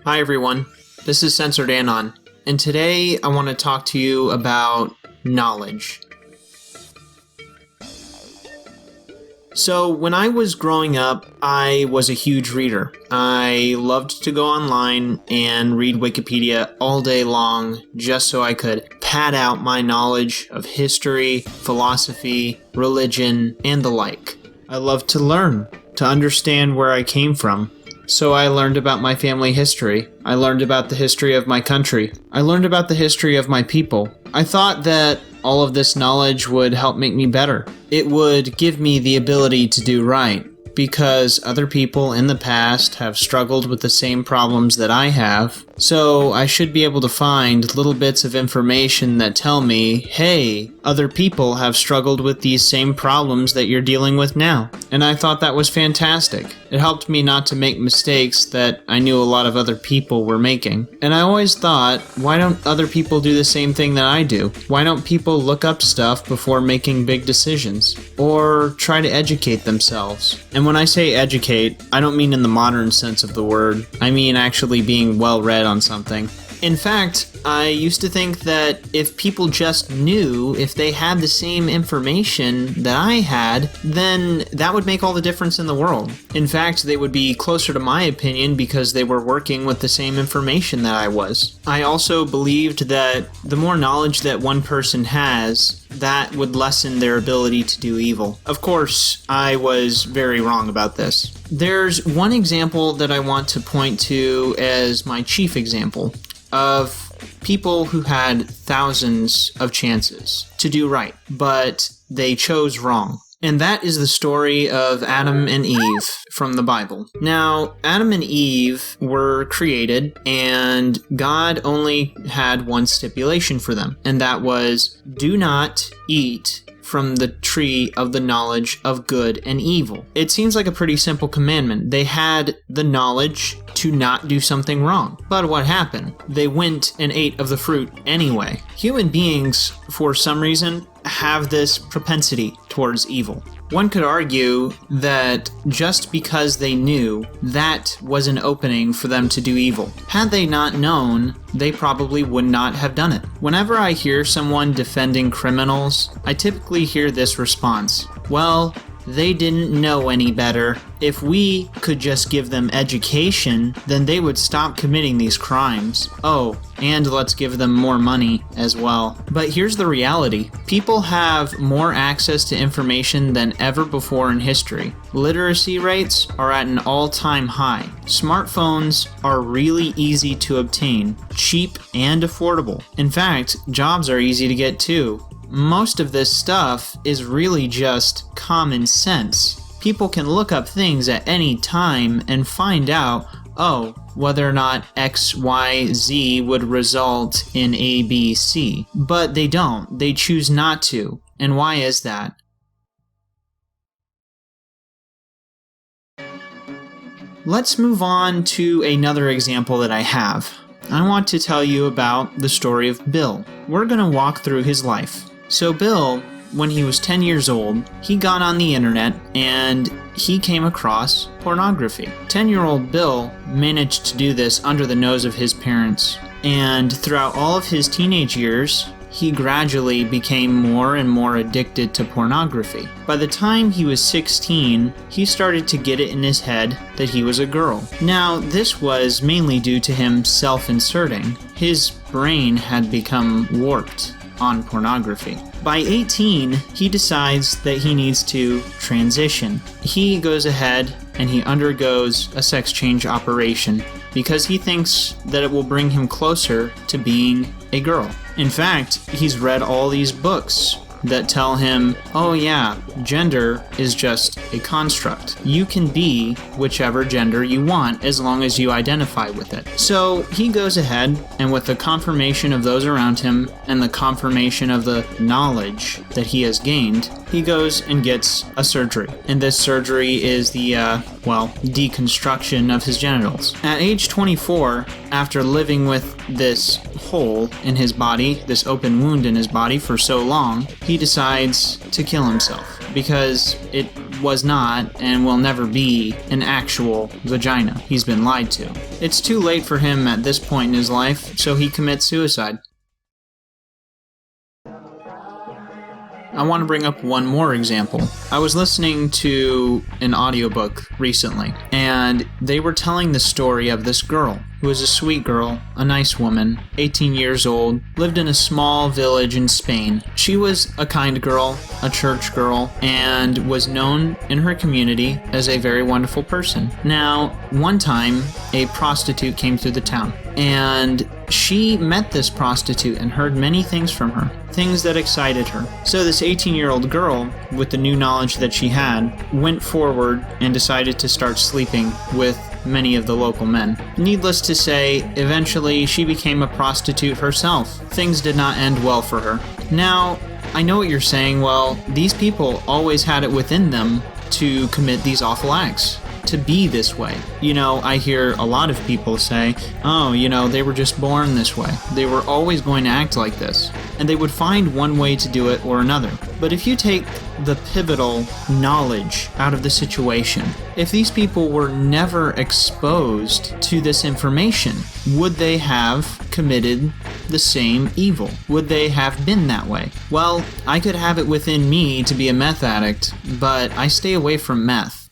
Hi everyone, this is Censored Anon, and today I want to talk to you about knowledge. So when I was growing up, I was a huge reader. I loved to go online and read Wikipedia all day long just so I could pad out my knowledge of history, philosophy, religion, and the like. I loved to learn, to understand where I came from. So I learned about my family history. I learned about the history of my country. I learned about the history of my people. I thought that all of this knowledge would help make me better. It would give me the ability to do right, because other people in the past have struggled with the same problems that I have. So I should be able to find little bits of information that tell me, hey, other people have struggled with these same problems that you're dealing with now. And I thought that was fantastic. It helped me not to make mistakes that I knew a lot of other people were making. And I always thought, why don't other people do the same thing that I do? Why don't people look up stuff before making big decisions? Or try to educate themselves? And when I say educate, I don't mean in the modern sense of the word. I mean actually being well-read on something. In fact, I used to think that if people just knew, if they had the same information that I had, then that would make all the difference in the world. In fact, they would be closer to my opinion because they were working with the same information that I was. I also believed that the more knowledge that one person has, that would lessen their ability to do evil. Of course, I was very wrong about this. There's one example that I want to point to as my chief example of people who had thousands of chances to do right, but they chose wrong. And that is the story of Adam and Eve from the Bible. Now, Adam and Eve were created, and God only had one stipulation for them, and that was, do not eat from the tree of the knowledge of good and evil. It seems like a pretty simple commandment. They had the knowledge to not do something wrong. But what happened? They went and ate of the fruit anyway. Human beings, for some reason, have this propensity towards evil. One could argue that just because they knew, that was an opening for them to do evil. Had they not known, they probably would not have done it. Whenever I hear someone defending criminals, I typically hear this response: well, they didn't know any better. If we could just give them education, then they would stop committing these crimes. Oh, and let's give them more money as well. But here's the reality. People have more access to information than ever before in history. Literacy rates are at an all-time high. Smartphones are really easy to obtain, cheap and affordable. In fact, jobs are easy to get too. Most of this stuff is really just common sense. People can look up things at any time and find out, whether or not X, Y, Z would result in A, B, C. But they don't. They choose not to. And why is that? Let's move on to another example that I have. I want to tell you about the story of Bill. We're going to walk through his life. So Bill, when he was 10 years old, he got on the internet and he came across pornography. 10-year-old Bill managed to do this under the nose of his parents. And throughout all of his teenage years, he gradually became more and more addicted to pornography. By the time he was 16, he started to get it in his head that he was a girl. Now, this was mainly due to him self-inserting. His brain had become warped on pornography. By 18, he decides that he needs to transition. He goes ahead and he undergoes a sex change operation because he thinks that it will bring him closer to being a girl. In fact, he's read all these books that tell him, oh yeah, gender is just a construct. You can be whichever gender you want as long as you identify with it. So he goes ahead, and with the confirmation of those around him and the confirmation of the knowledge that he has gained, he goes and gets a surgery. And this surgery is the, deconstruction of his genitals. At age 24, after living with this hole in his body, this open wound in his body for so long, he decides to kill himself because it was not and will never be an actual vagina. He's been lied to. It's too late for him at this point in his life, so he commits suicide. I want to bring up one more example. I was listening to an audiobook recently, and they were telling the story of this girl who was a sweet girl, a nice woman, 18 years old, lived in a small village in Spain. She was a kind girl, a church girl, and was known in her community as a very wonderful person. Now, one time, a prostitute came through the town, and she met this prostitute and heard many things from her, things that excited her. So this 18-year-old girl, with the new knowledge that she had, went forward and decided to start sleeping with many of the local men. Needless to say, eventually she became a prostitute herself. Things did not end well for her. Now, I know what you're saying, well, these people always had it within them to commit these awful acts, to be this way. You know, I hear a lot of people say, oh, you know, they were just born this way. They were always going to act like this. And they would find one way to do it or another. But if you take the pivotal knowledge out of the situation, if these people were never exposed to this information, would they have committed the same evil? Would they have been that way? Well, I could have it within me to be a meth addict, but I stay away from meth.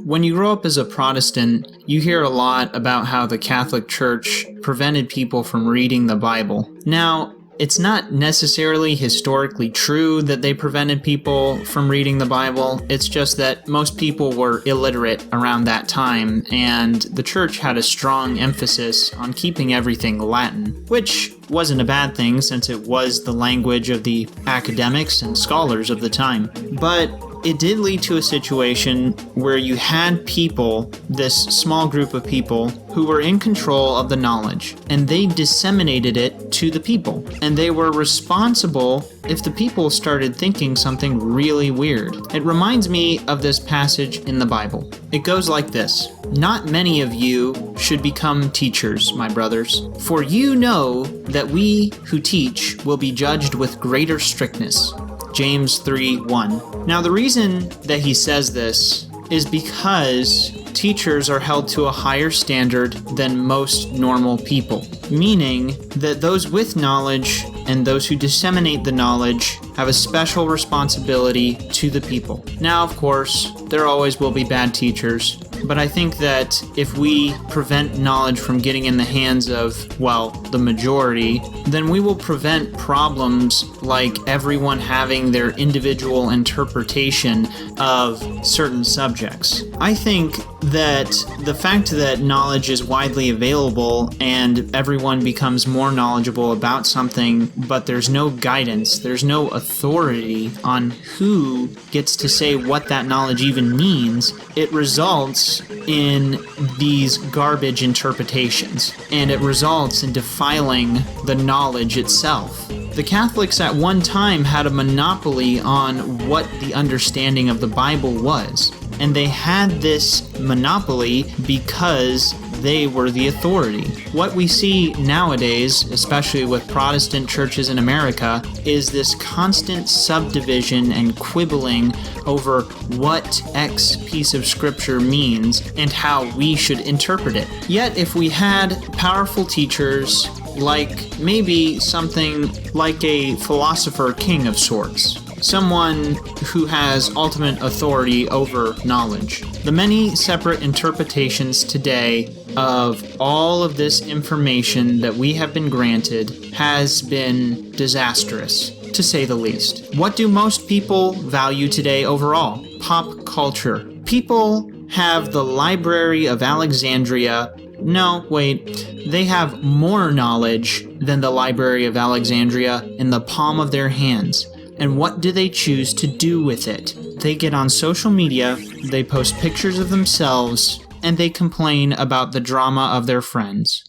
When you grow up as a Protestant, you hear a lot about how the Catholic Church prevented people from reading the Bible. Now, it's not necessarily historically true that they prevented people from reading the Bible. It's just that most people were illiterate around that time, and the church had a strong emphasis on keeping everything Latin, which wasn't a bad thing since it was the language of the academics and scholars of the time. But it did lead to a situation where you had people, this small group of people, who were in control of the knowledge, and they disseminated it to the people. And they were responsible if the people started thinking something really weird. It reminds me of this passage in the Bible. It goes like this: "Not many of you should become teachers, my brothers, for you know that we who teach will be judged with greater strictness." James 3:1. Now, the reason that he says this is because teachers are held to a higher standard than most normal people, meaning that those with knowledge and those who disseminate the knowledge have a special responsibility to the people. Now, of course, there always will be bad teachers, but I think that if we prevent knowledge from getting in the hands of, well, the majority, then we will prevent problems like everyone having their individual interpretation of certain subjects. I think that the fact that knowledge is widely available and everyone becomes more knowledgeable about something, but there's no guidance, there's no authority on who gets to say what that knowledge even means, it results in these garbage interpretations, and it results in defiling the knowledge itself. The Catholics at one time had a monopoly on what the understanding of the Bible was, and they had this monopoly because they were the authority. What we see nowadays, especially with Protestant churches in America, is this constant subdivision and quibbling over what X piece of scripture means and how we should interpret it. Yet if we had powerful teachers, like maybe something like a philosopher king of sorts, someone who has ultimate authority over knowledge. The many separate interpretations today of all of this information that we have been granted has been disastrous, to say the least. What do most people value today overall? Pop culture. People have the Library of Alexandria. No, wait. They have more knowledge than the Library of Alexandria in the palm of their hands. And what do they choose to do with it? They get on social media, they post pictures of themselves, and they complain about the drama of their friends.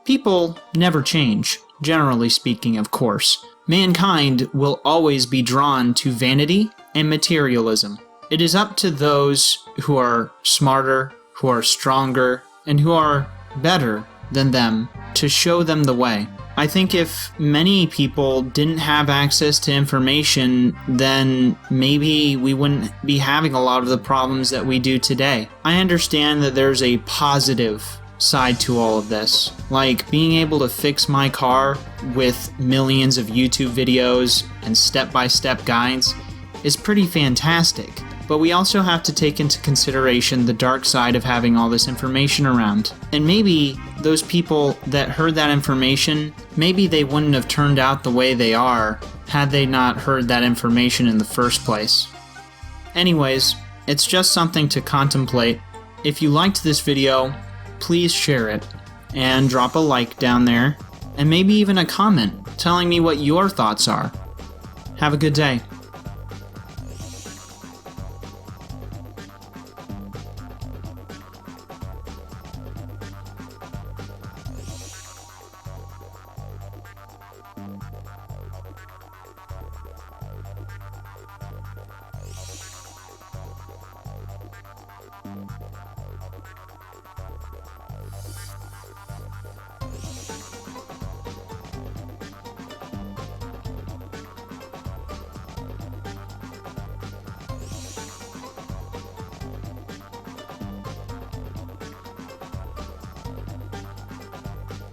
People never change, generally speaking, of course. Mankind will always be drawn to vanity and materialism. It is up to those who are smarter, who are stronger, and who are better than them to show them the way. I think if many people didn't have access to information, then maybe we wouldn't be having a lot of the problems that we do today. I understand that there's a positive side to all of this, like being able to fix my car with millions of YouTube videos and step-by-step guides is pretty fantastic. But we also have to take into consideration the dark side of having all this information around. And maybe those people that heard that information, maybe they wouldn't have turned out the way they are had they not heard that information in the first place. Anyways, it's just something to contemplate. If you liked this video, please share it and drop a like down there and maybe even a comment telling me what your thoughts are. Have a good day.